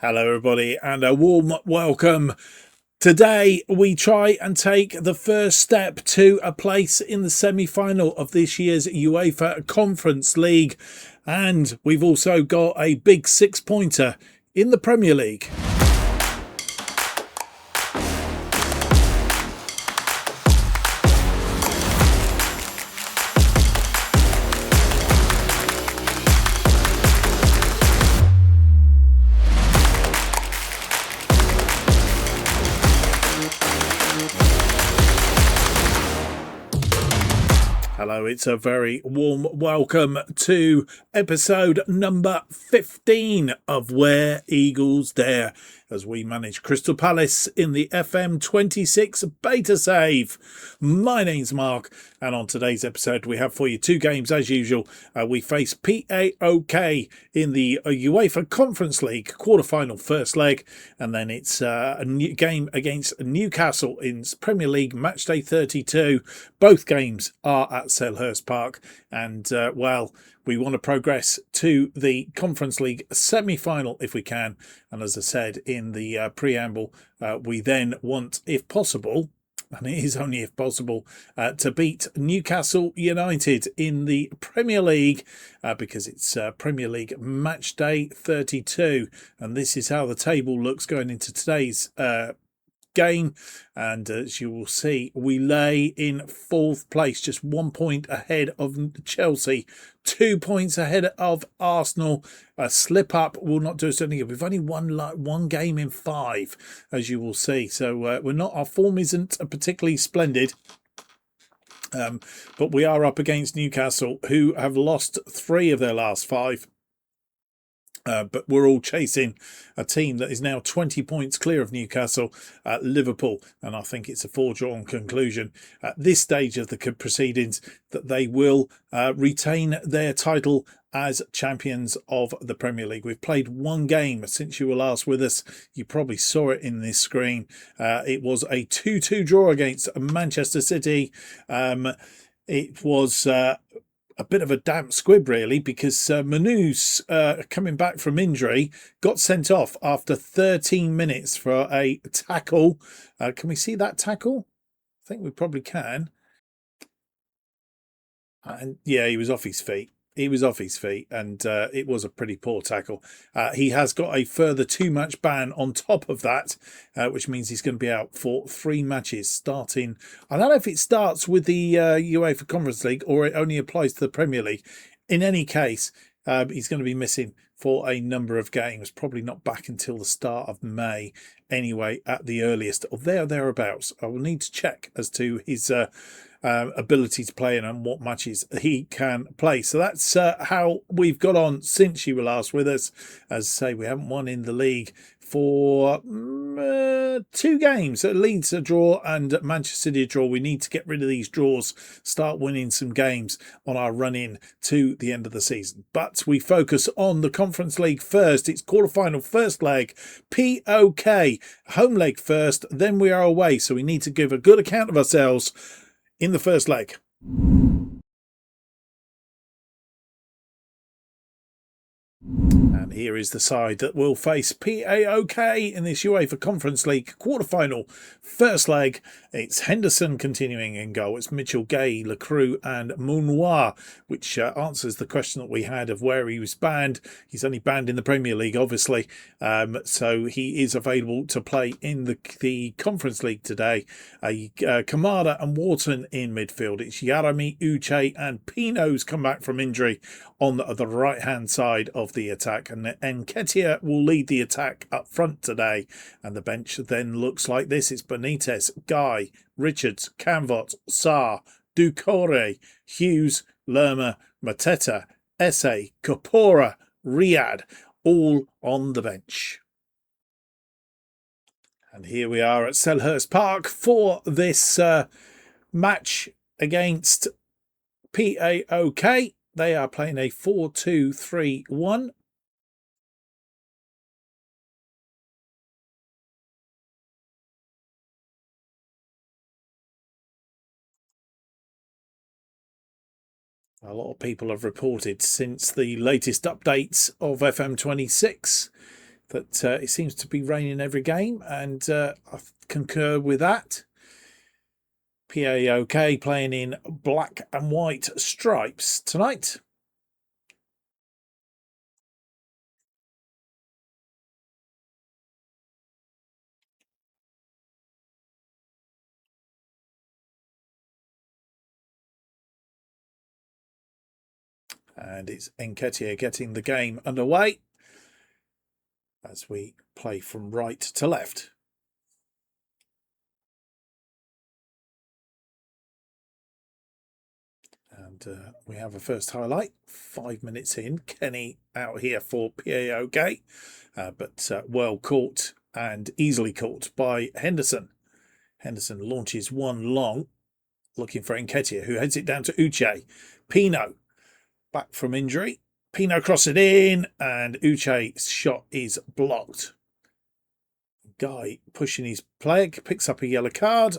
Hello everybody and a warm welcome. Today we try and take the first step to a place in the semi-final of this year's UEFA Conference League, and we've also got a big six-pointer in the Premier League. Hello, it's a very warm welcome to episode number 15 of Where Eagles Dare, as we manage Crystal Palace in the FM26 Beta Save. My name's Mark, and on today's episode we have for you two games as usual. We face PAOK in the UEFA Conference League quarter-final first leg, and then it's a new game against Newcastle in Premier League matchday 32. Both games are at Selhurst Park, and we want to progress to the Conference League semi-final if we can. And as I said in the preamble, we then want, if possible, and it is only if possible, to beat Newcastle United in the Premier League, because it's Premier League match day 32. And this is how the table looks going into today's game, and as you will see, we lay in fourth place, just 1 point ahead of Chelsea, 2 points ahead of Arsenal. A slip up will not do us anything. We've only won one game in five, as you will see, so our form isn't particularly splendid. But we are up against Newcastle, who have lost 3 of their last 5. But we're all chasing a team that is now 20 points clear of Newcastle, Liverpool, and I think it's a foregone conclusion at this stage of the proceedings that they will retain their title as champions of the Premier League. We've played one game since you were last with us. You probably saw it in this screen. It was a 2-2 draw against Manchester City. It was a bit of a damp squib, really, because Manu's coming back from injury, got sent off after 13 minutes for a tackle. Can we see that tackle? I think we probably can. And yeah, he was off his feet. He was off his feet, and it was a pretty poor tackle. He has got a further 2-match ban on top of that, which means he's going to be out for 3 matches starting. I don't know if it starts with the UEFA Conference League or it only applies to the Premier League. In any case, he's going to be missing for a number of games, probably not back until the start of May anyway, at the earliest, or thereabouts. I will need to check as to his ability to play and what matches he can play. So that's how we've got on since you were last with us. As I say, we haven't won in the league for 2 games. Leeds a draw and Manchester City a draw. We need to get rid of these draws, start winning some games on our run in to the end of the season. But we focus on the Conference League first. It's quarter-final first leg, PAOK, home leg first, then we are away. So we need to give a good account of ourselves in the first leg. And here is the side that will face PAOK in this UEFA Conference League quarter-final first leg. It's Henderson continuing in goal. It's Mitchell, Gay, Lacroix and Mounoir, which answers the question that we had of where he was banned. He's only banned in the Premier League, obviously. So he is available to play in the Conference League today. Kamada and Wharton in midfield. It's Yarami, Uche and Pino's come back from injury on the right-hand side of the attack. And Nketiah will lead the attack up front today. And the bench then looks like this. It's Benitez, Guy, Richards, Canvot, Sarr, Doucouré, Hughes, Lerma, Mateta, Esse, Kapora, Riyad, all on the bench. And here we are at Selhurst Park for this match against PAOK. They are playing a 4-2-3-1. A lot of people have reported since the latest updates of FM26 that it seems to be raining every game, and I concur with that. PAOK playing in black and white stripes tonight. And it's Nketiah getting the game underway as we play from right to left. And we have a first highlight, 5 minutes in. Kenny out here for PAOK, but well caught and easily caught by Henderson. Henderson launches one long, looking for Nketiah, who heads it down to Uche. Pino, back from injury. Pino crosses it in, and Uche's shot is blocked. Guy pushing his plague, picks up a yellow card.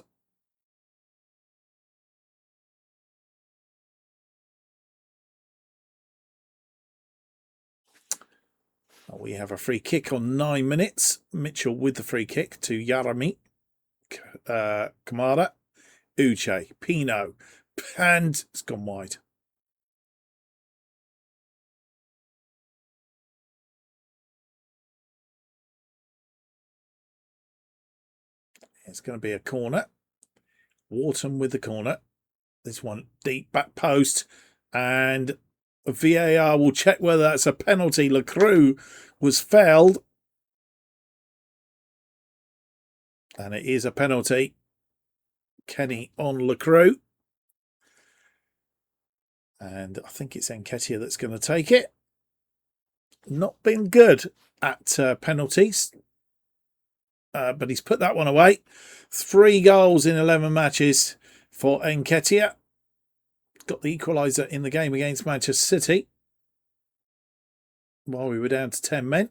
We have a free kick on 9 minutes. Mitchell with the free kick to Yarami. Kamada. Uche. Pino. And it's gone wide. It's going to be a corner. Wharton with the corner. This one deep back post. And VAR will check whether that's a penalty. Lacroix was fouled. And it is a penalty. Kenny on Lacroix. And I think it's Nketiah that's going to take it. Not been good at penalties. But he's put that one away. 3 goals in 11 matches for Nketiah. Got the equaliser in the game against Manchester City while we were down to 10 men.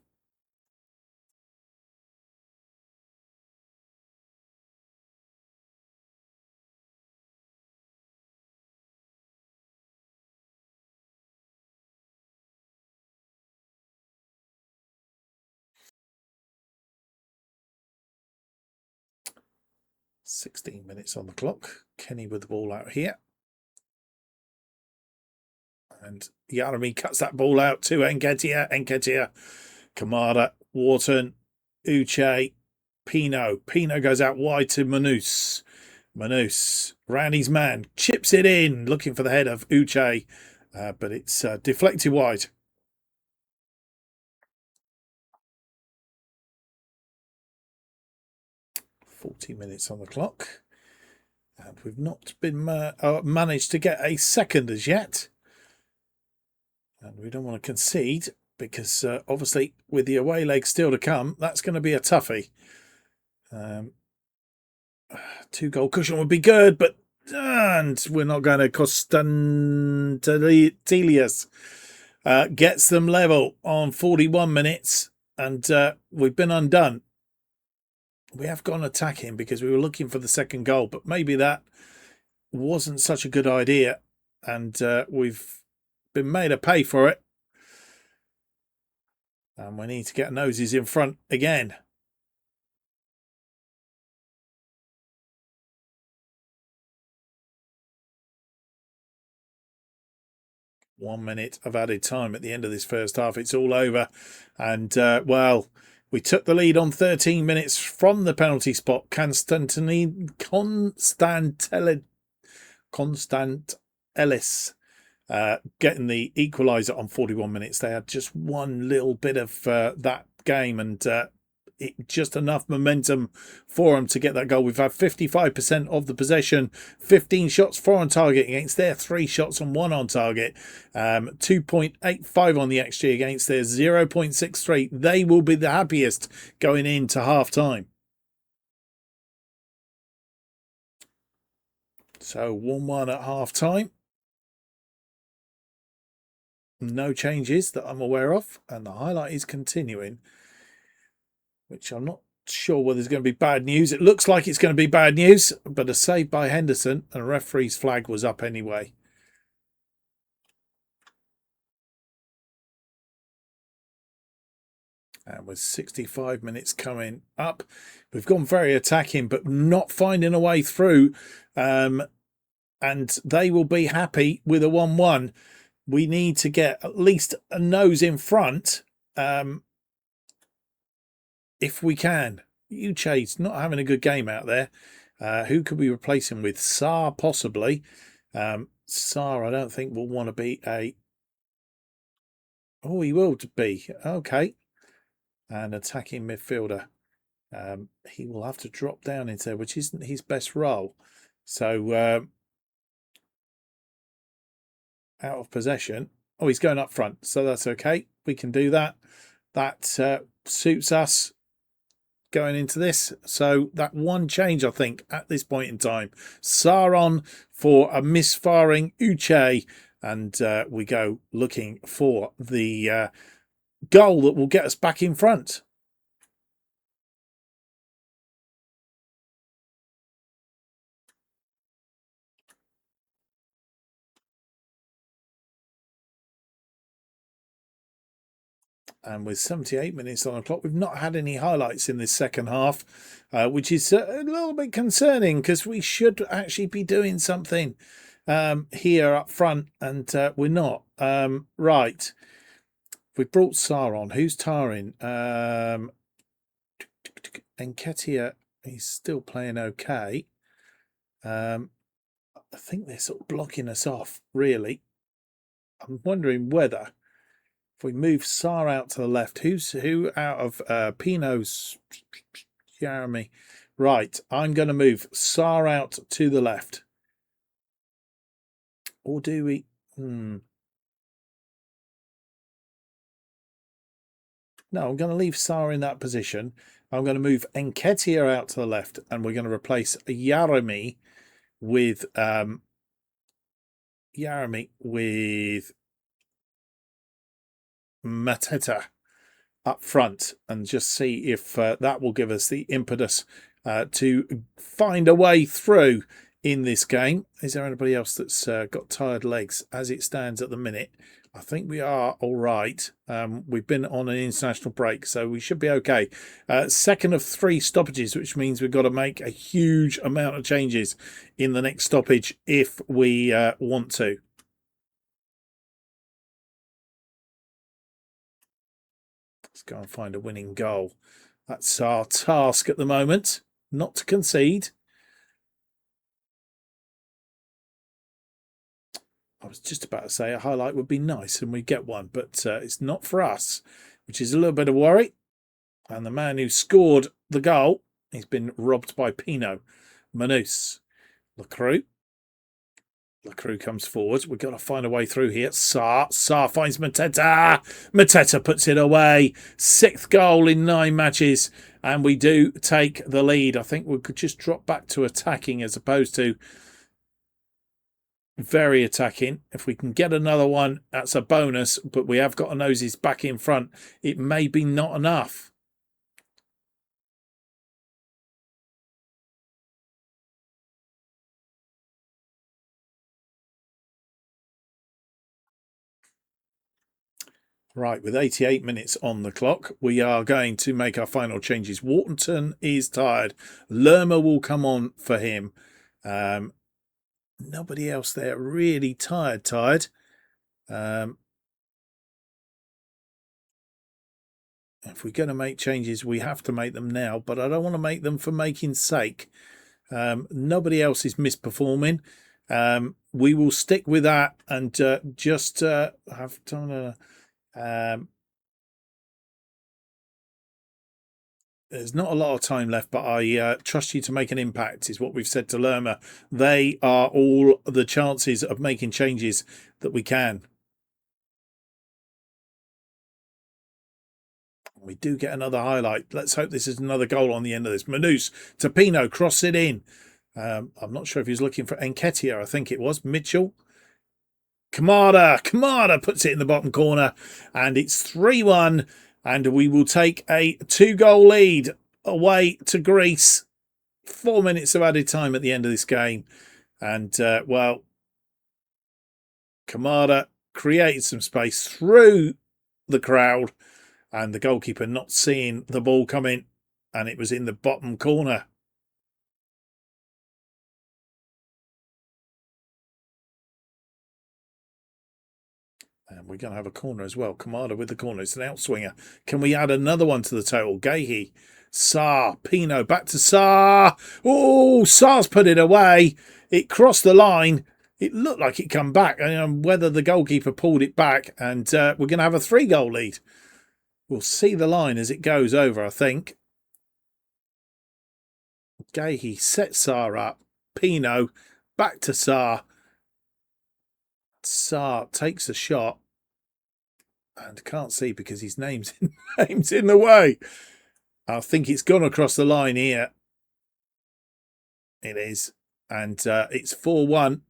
"16 minutes on the clock. Kenny with the ball out here. And Yarami cuts that ball out to Nketiah. Nketiah, Kamada, Wharton, Uche, Pino. Pino goes out wide to Manus. Manus, round his man, chips it in, looking for the head of Uche, but it's deflected wide. "40 minutes on the clock. And we've not been managed to get a second as yet. And we don't want to concede because obviously with the away leg still to come, that's going to be a toughie. 2-goal cushion would be good, but and we're not going to. Costantelius gets them level on 41 minutes, and we've been undone. We have gone attacking because we were looking for the second goal, but maybe that wasn't such a good idea, and we've been made to pay for it. And we need to get noses in front again. "1 minute of added time at the end of this first half. It's all over. And, well, we took the lead on 13 minutes from the penalty spot. Constant Ellis getting the equaliser on 41 minutes. They had just one little bit of that game, and just enough momentum for them to get that goal. We've had 55% of the possession, 15 shots, 4 on target against their 3 shots and 1 on target. 2.85 on the XG against their 0.63. They will be the happiest going into half time. So 1-1 at half time. No changes that I'm aware of, and the highlight is continuing, which I'm not sure whether there's going to be bad news. It looks like it's going to be bad news, but a save by Henderson, and a referee's flag was up anyway. And with 65 minutes coming up, we've gone very attacking, but not finding a way through. And they will be happy with a 1-1. We need to get at least a nose in front if we can. Uche's not having a good game out there. Who could we replace him with? Saar, possibly. Saar, I don't think will want to be a... Oh, he will be. Okay. An attacking midfielder. He will have to drop down into there, which isn't his best role. So, out of possession. Oh, he's going up front. So that's okay. We can do that. That suits us going into this. So that one change, I think, at this point in time. Saron for a misfiring Uche. And we go looking for the goal that will get us back in front. And with 78 minutes on the clock, we've not had any highlights in this second half, which is a little bit concerning because we should actually be doing something here up front, and we're not. Right. We brought Sar on. Who's tiring? Enketia, he's still playing okay. I think they're sort of blocking us off, really. I'm wondering whether... If we move Sar out to the left, who out of Pino's Jeremy? Right, I'm going to move Sar out to the left. Or do we? No, I'm going to leave Sar in that position. I'm going to move Enketia out to the left, and we're going to replace Yaremi with Mateta up front, and just see if that will give us the impetus to find a way through in this game. Is there anybody else that's got tired legs as it stands at the minute? I think we are all right. We've been on an international break, so we should be okay. Second of 3 stoppages, which means we've got to make a huge amount of changes in the next stoppage if we want to. Let's go and find a winning goal. That's our task at the moment, not to concede. I was just about to say a highlight would be nice and we get one, but it's not for us, which is a little bit of worry. And the man who scored the goal, he's been robbed by Pino. Manus. Lacroix comes forward. We've got to find a way through here. Saar finds Mateta. Mateta puts it away. 6th goal in 9 matches. And we do take the lead. I think we could just drop back to attacking as opposed to very attacking. If we can get another one, that's a bonus. But we have got a noses back in front. It may be not enough. Right, with 88 minutes on the clock, we are going to make our final changes. Waterton is tired. Lerma will come on for him. Nobody else there really tired. If we're going to make changes, we have to make them now, but I don't want to make them for making sake. Nobody else is misperforming. We will stick with that and just have done there's not a lot of time left, but I trust you to make an impact, is what we've said to Lerma. They are all the chances of making changes that we can. We do get another highlight. Let's hope this is another goal on the end of this. Manus to Pino, cross it in. I'm not sure if he's looking for Enketia. I think it was Mitchell. Kamada puts it in the bottom corner, and it's 3-1, and we will take a 2-goal lead away to Greece. 4 minutes of added time at the end of this game, and well, Kamada created some space through the crowd, and the goalkeeper not seeing the ball coming, and it was in the bottom corner. And we're going to have a corner as well. Kamada with the corner. It's an outswinger. Can we add another one to the total? Gahey, Sarr, Pino, back to Sarr. Oh, Sarr's put it away. It crossed the line. It looked like it come back. And whether the goalkeeper pulled it back, and we're going to have a 3-goal lead. We'll see the line as it goes over, I think. Gahey sets Sarr up. Pino, back to Sarr. Sarr takes a shot and can't see because his name's in the way. I think it's gone across the line here. It is. And it's 4-1.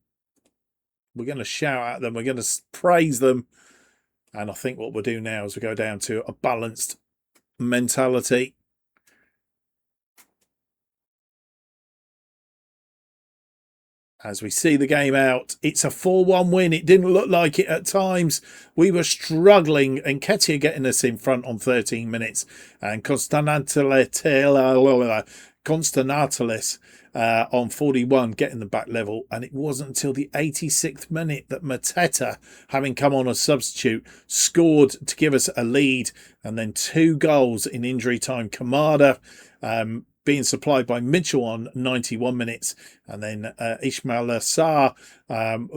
We're going to shout at them. We're going to praise them. And I think what we'll do now is we go down to a balanced mentality. As we see the game out, it's a 4-1 win. It didn't look like it at times. We were struggling, and Ketia getting us in front on 13 minutes. And Constantinalis on 41 getting the back level. And it wasn't until the 86th minute that Mateta, having come on as substitute, scored to give us a lead. And then 2 goals in injury time. Kamada being supplied by Mitchell on 91 minutes, and then Ismail Sarr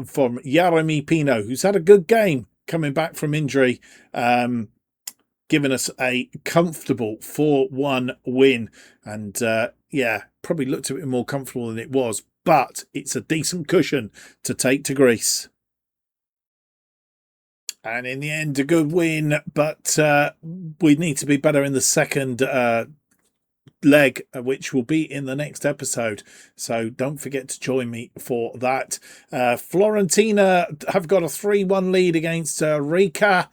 from Yeremy Pino, who's had a good game coming back from injury, giving us a comfortable 4-1 win. And yeah, probably looked a bit more comfortable than it was, but it's a decent cushion to take to Greece. And in the end, a good win, but we need to be better in the second leg, which will be in the next episode, so don't forget to join me for that. Fiorentina have got a 3-1 lead against Rijeka.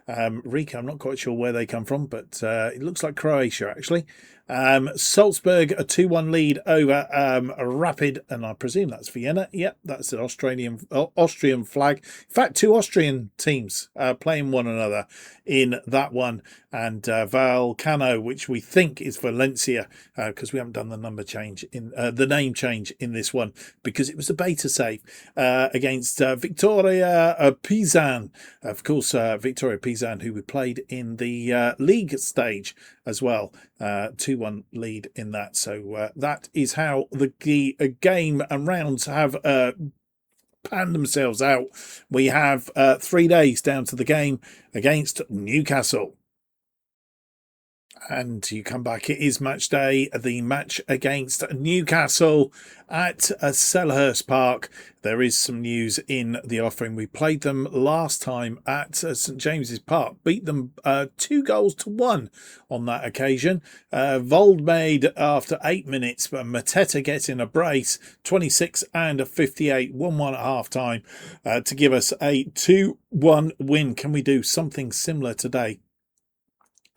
Rijeka, I'm not quite sure where they come from, but it looks like Croatia actually. Salzburg a 2-1 lead over Rapid, and I presume that's Vienna. Yep, that's an Austrian flag. In fact, 2 Austrian teams playing one another in that one. And Vallecano, which we think is Valencia, because we haven't done the number change in the name change in this one, because it was a beta save against Victoria Pizan. Of course, Victoria Pizan, who we played in the league stage as well. 2-1 lead in that. So that is how the game and rounds have panned themselves out. We have 3 days down to the game against Newcastle. And you come back, it is match day, the match against Newcastle at Selhurst Park. There is some news in the offering. We played them last time at St James's Park, beat them 2-1 on that occasion. Vold made after 8 minutes, but Mateta gets in a brace, 26 and a 58, 1-1 at half time to give us a 2-1 win. Can we do something similar today?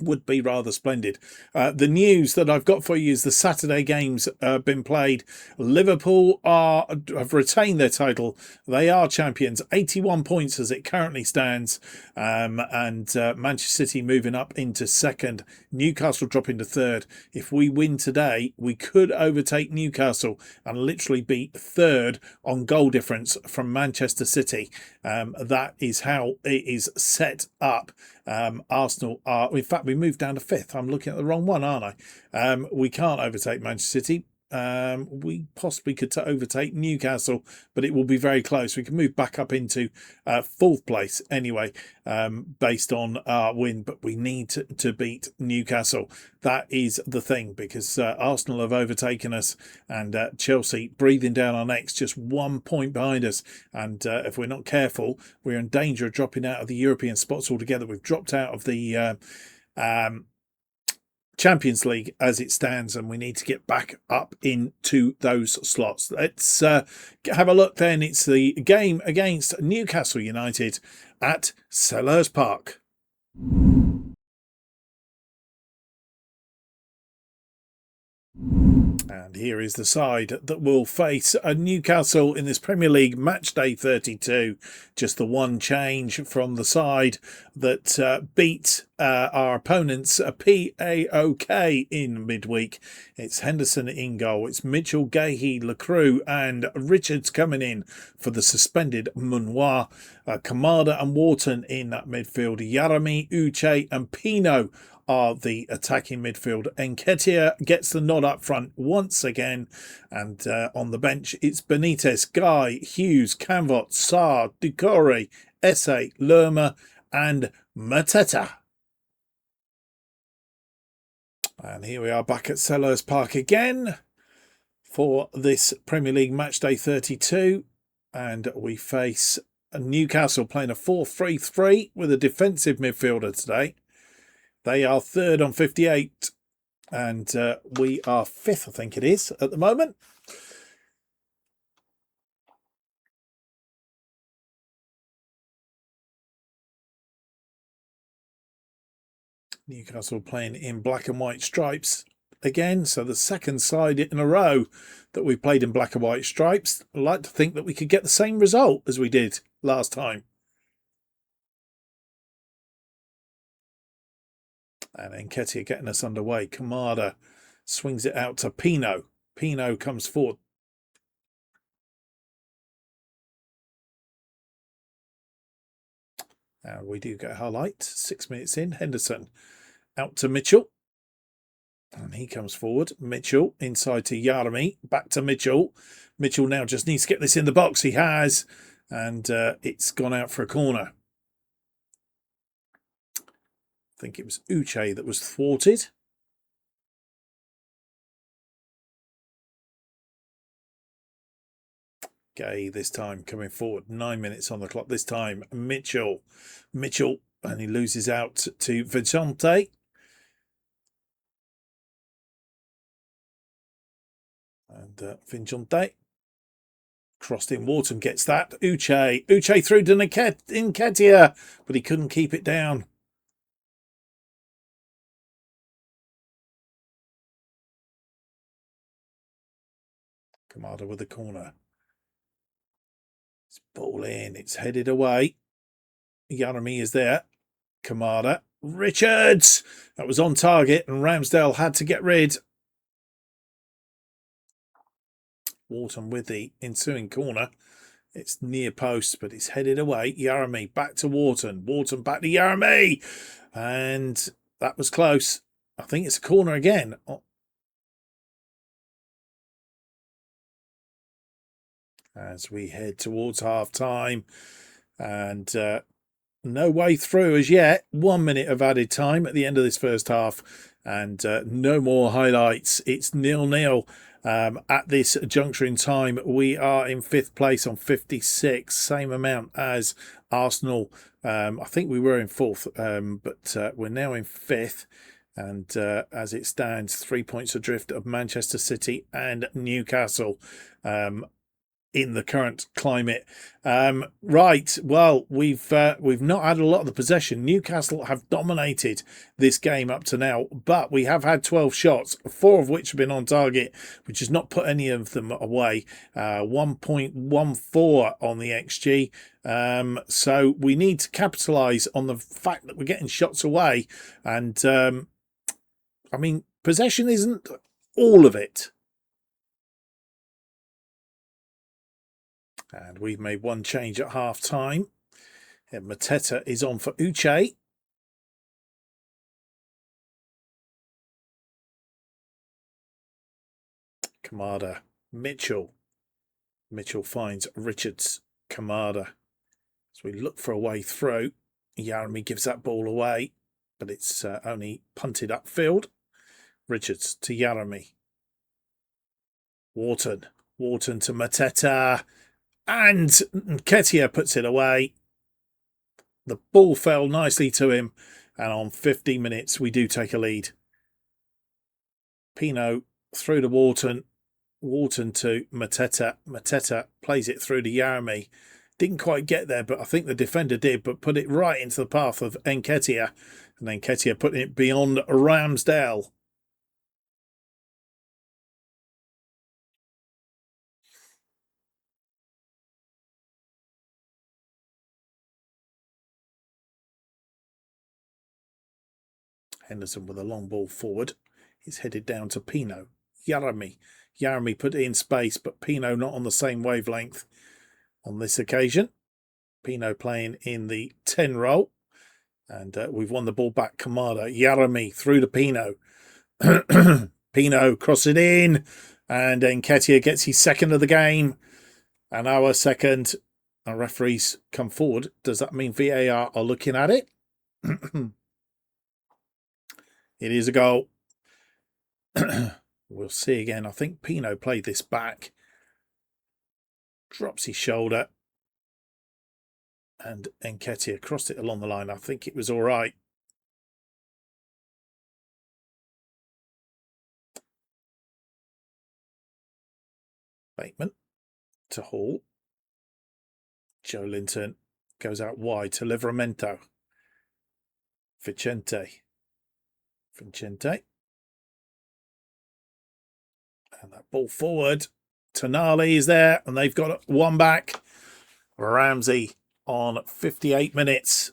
Would be rather splendid. The news that I've got for you is the Saturday games have been played. Liverpool have retained their title. They are champions, 81 points as it currently stands, and Manchester City moving up into second, Newcastle dropping to third. If we win today, we could overtake Newcastle and literally beat third on goal difference from Manchester City. That is how it is set up. Arsenal are, in fact, we moved down to fifth. I'm looking at the wrong one, aren't I? We can't overtake Manchester City. We possibly could overtake Newcastle, but it will be very close. We can move back up into fourth place anyway, based on our win, but we need to beat Newcastle. That is the thing, because Arsenal have overtaken us, and Chelsea breathing down our necks, just 1 point behind us. And if we're not careful, we're in danger of dropping out of the European spots altogether. We've dropped out of the Champions League as it stands, and we need to get back up into those slots. Let's have a look then. It's the game against Newcastle United at Selhurst Park. And here is the side that will face Newcastle in this Premier League match day 32. Just the one change from the side that beat our opponents, PAOK, in midweek. It's Henderson in goal. It's Mitchell, Gahey, Lacroix and Richards coming in for the suspended Munoir. Kamada and Wharton in that midfield. Yarami, Uche and Pino are the attacking midfield. Nketiah gets the nod up front once again, and on the bench it's Benitez, Guy, Hughes, Canvot, Sarr, Ducore, Esse, Lerma and Mateta. And here we are back at Selhurst Park again for this Premier League match day 32, and we face Newcastle playing a 4-3-3 with a defensive midfielder today. They are third on 58 and we are fifth, I think it is, at the moment. Newcastle playing in black and white stripes again. So the second side in a row that we played in black and white stripes. I'd like to think that we could get the same result as we did last time. And Nketiah getting us underway. Kamada swings it out to Pino. Pino comes forward. And we do get a highlight. 6 minutes in. Henderson out to Mitchell. And he comes forward. Mitchell inside to Yarami. Back to Mitchell. Mitchell now just needs to get this in the box. He has. And it's gone out for a corner. I think it was Uche that was thwarted. Gay this time coming forward. 9 minutes on the clock this time. Mitchell, and he loses out to Vicente. And Vicente crossed in. Wharton gets that. Uche through to Nketiah, but he couldn't keep it down. Kamada with the corner. It's ball in. It's headed away. Yarami is there. Kamada. Richards! That was on target and Ramsdale had to get rid. Wharton with the ensuing corner. It's near post, but it's headed away. Yarami back to Wharton. Wharton back to Yarami. And that was close. I think it's a corner again. As we head towards half-time. And no way through as yet. 1 minute of added time at the end of this first half. And no more highlights. It's 0-0 at this juncture in time. We are in fifth place on 56. Same amount as Arsenal. I think we were in fourth, but we're now in fifth. And as it stands, 3 points adrift of Manchester City and Newcastle. In the current climate. Right, well, we've not had a lot of the possession. Newcastle have dominated this game up to now, but we have had 12 shots, 4 of which have been on target, which has not put any of them away. 1.14 on the XG. So we need to capitalise on the fact that we're getting shots away. And, I mean, possession isn't all of it. And we've made one change at half-time. Mateta is on for Uche. Kamada. Mitchell. Mitchell finds Richards. Kamada. So we look for a way through. Yarami gives that ball away, but it's only punted upfield. Richards to Yarami. Wharton. Wharton to Mateta. And Nketiah puts it away. The ball fell nicely to him. And on 15 minutes, we do take a lead. Pino through to Wharton. Wharton to Mateta. Mateta plays it through to Yarami. Didn't quite get there, but I think the defender did, but put it right into the path of Nketiah. And then Nketiah putting it beyond Ramsdale. Henderson with a long ball forward. It's headed down to Pino. Yarami put it in space, but Pino not on the same wavelength on this occasion. Pino playing in the 10 role. And we've won the ball back. Kamada, Yarami through to Pino. Pino cross it in. And Nketiah gets his second of the game. And our second. Our referees come forward. Does that mean VAR are looking at it? It is a goal. We'll see again. I think Pino played this back. Drops his shoulder. And Nketiah crossed it along the line. I think it was all right. Bateman to Hall. Joe Linton goes out wide to Livramento. Vicente. And that ball forward. Tonali is there, and they've got one back. Ramsey on 58 minutes.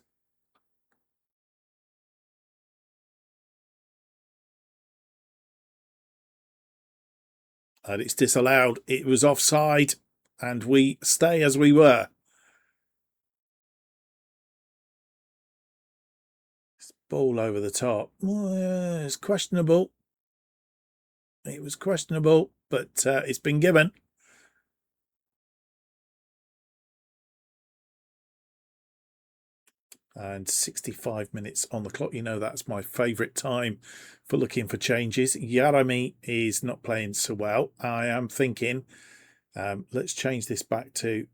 And it's disallowed. It was offside, and we stay as we were. Ball over the top. It's questionable. It was questionable, but it's been given. And 65 minutes on the clock. You know that's my favourite time for looking for changes. Yarami is not playing so well. I am thinking, let's change this back to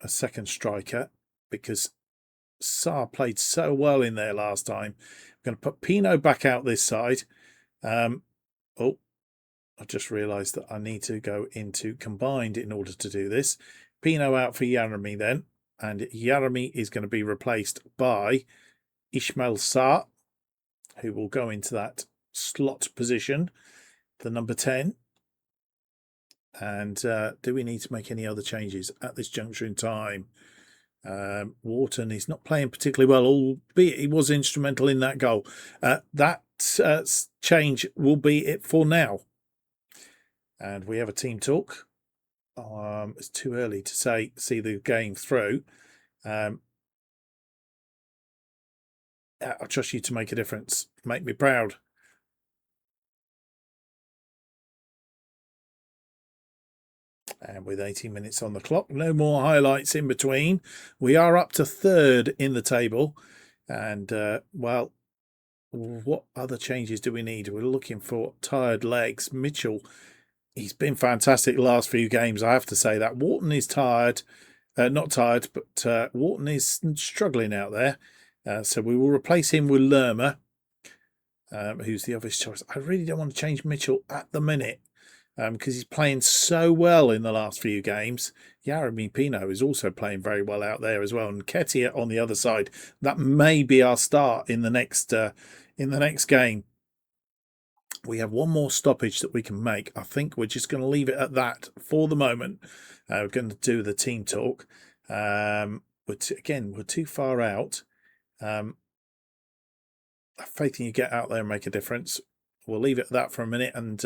a second striker because Sarr played so well in there last time. I'm going to put Pino back out this side. I just realised that I need to go into combined in order to do this. Pino out for Yarami then. And Yarami is going to be replaced by Ismail Sarr, who will go into that slot position, the number 10. And do we need to make any other changes at this juncture in time? Wharton is not playing particularly well, albeit he was instrumental in that goal. That change will be it for now. And we have a team talk. It's too early to see the game through. I trust you to make a difference. Make me proud. And with 18 minutes on the clock, no more highlights in between. We are up to third in the table. And, well, what other changes do we need? We're looking for tired legs. Mitchell, he's been fantastic the last few games, I have to say that. Wharton is tired. Not tired, but Wharton is struggling out there. So we will replace him with Lerma, who's the obvious choice. I really don't want to change Mitchell at the minute because he's playing so well in the last few games. Yarami Pino is also playing very well out there as well. And Nketiah on the other side. That may be our start in the next game. We have one more stoppage that we can make. I think we're just going to leave it at that for the moment. We're going to do the team talk. We're too far out. I have faith in you get out there and make a difference. We'll leave it at that for a minute. And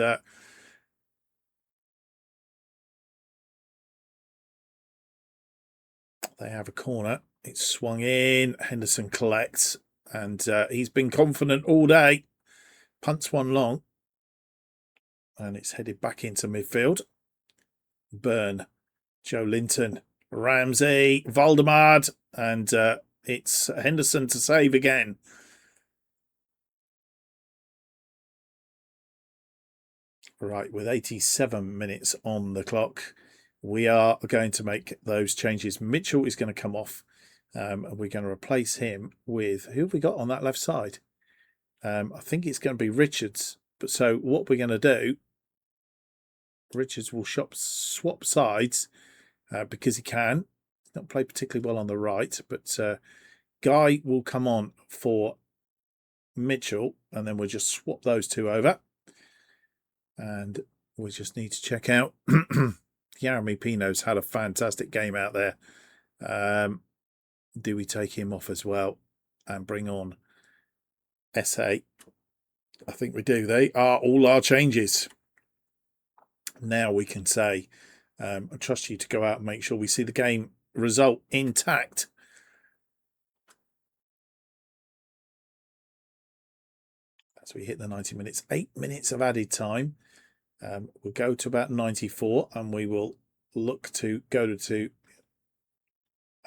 they have a corner. It's swung in. Henderson collects. And he's been confident all day. Punts one long. And it's headed back into midfield. Byrne, Joe Linton, Ramsey, Valdemar, and it's Henderson to save again. Right, with 87 minutes on the clock, we are going to make those changes. Mitchell is going to come off, and we're going to replace him with, who have we got on that left side? I think it's going to be Richards. But so what we're going to do, Richards will swap sides because he can. He's not played particularly well on the right, but Guy will come on for Mitchell, and then we'll just swap those two over. And we just need to check out. Yarami Pino's had a fantastic game out there. Do we take him off as well and bring on SA? I think we do. They are all our changes. Now we can say, I trust you to go out and make sure we see the game result intact. As we hit the 90 minutes, 8 minutes of added time. We'll go to about 94 and we will look to go to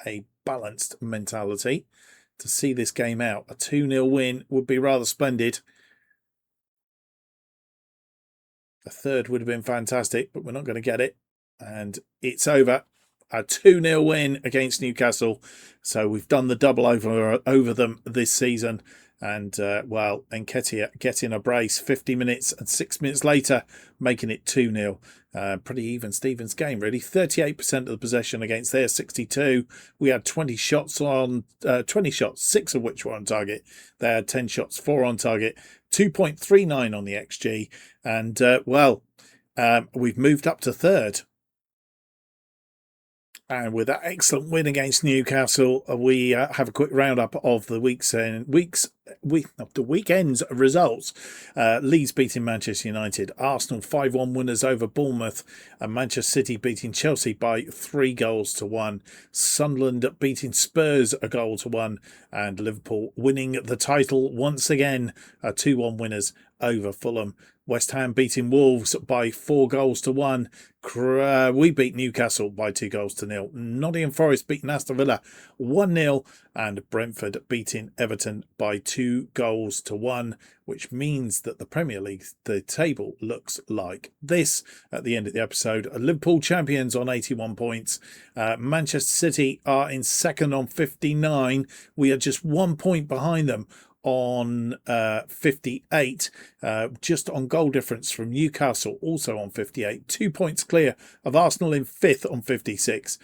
a balanced mentality to see this game out. A 2-0 win would be rather splendid. A third would have been fantastic, but we're not going to get it. And it's over. A 2-0 win against Newcastle. So we've done the double over them this season. And, well, Nketiah getting a brace 50 minutes and 6 minutes later, making it 2-0. Pretty even Stevens game, really. 38% of the possession against their 62. We had 20 shots, 6 of which were on target. They had 10 shots, 4 on target, 2.39 on the XG. And, we've moved up to third. And with that excellent win against Newcastle, we have a quick roundup of the weekend's results. Leeds beating Manchester United, Arsenal 5-1 winners over Bournemouth, and Manchester City beating Chelsea by 3-1. Sunderland beating Spurs 1-1, and Liverpool winning the title once again, 2-1 winners over Fulham. West Ham beating Wolves by 4-1. We beat Newcastle by 2-0. Nottingham Forest beating Aston Villa 1-0. And Brentford beating Everton by 2-1, which means that the Premier League, the table looks like this at the end of the episode. Liverpool champions on 81 points. Manchester City are in second on 59. We are just 1 point behind them on 58, just on goal difference from Newcastle, also on 58. 2 points clear of Arsenal in fifth on 56.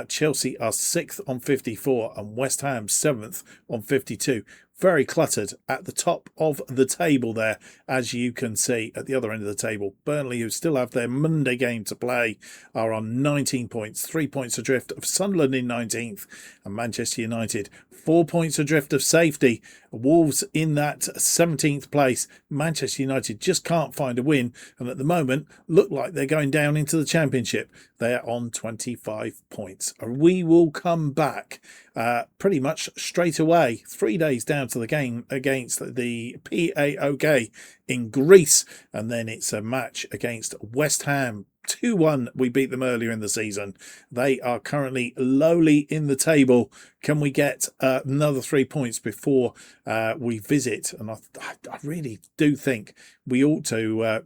Chelsea are sixth on 54 and West Ham seventh on 52. Very cluttered at the top of the table there, as you can see at the other end of the table. Burnley, who still have their Monday game to play, are on 19 points, 3 points adrift of Sunderland in 19th, and Manchester United 4 points adrift of safety. Wolves in that 17th place. Manchester United just can't find a win, and at the moment look like they're going down into the Championship. They're on 25 points. We will come back pretty much straight away, 3 days down to the game against the PAOK in Greece, and then it's a match against West Ham. 2-1, we beat them earlier in the season. They are currently lowly in the table. Can we get another 3 points before we visit? And I really do think we ought to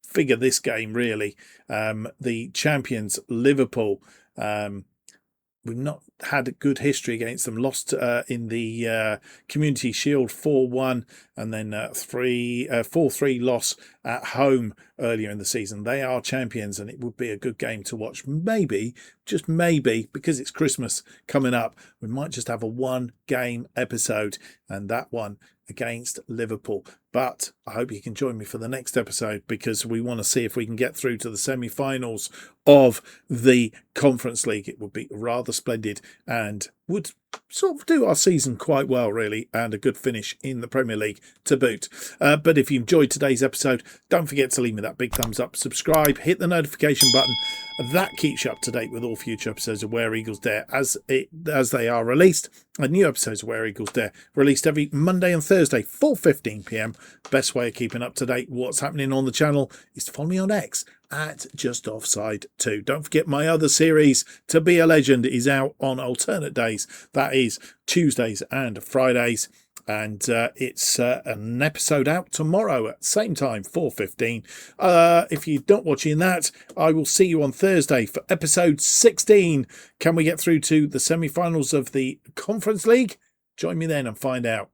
figure this game, really. The champions, Liverpool, we've not had a good history against them. Lost in the Community Shield 4-1 and then 4-3 loss at home earlier in the season. They are champions and it would be a good game to watch. Maybe, just maybe, because it's Christmas coming up, we might just have a 1-game episode, and that one against Liverpool. But I hope you can join me for the next episode, because we want to see if we can get through to the semi-finals of the Conference League. It would be rather splendid and would sort of do our season quite well, really, and a good finish in the Premier League to boot. But if you enjoyed today's episode, don't forget to leave me that big thumbs up, subscribe, hit the notification button. That keeps you up to date with all future episodes of Where Eagles Dare as they are released. And new episodes of Where Eagles Dare released every Monday and Thursday, 4:15 p.m. Best way of keeping up to date what's happening on the channel is to follow me on X at Just Offside 2. Don't forget my other series, To Be a Legend, is out on alternate days. That is Tuesdays and Fridays. And it's an episode out tomorrow at same time, 4:15. If you're not watching that, I will see you on Thursday for episode 16. Can we get through to the semi-finals of the Conference League? Join me then and find out.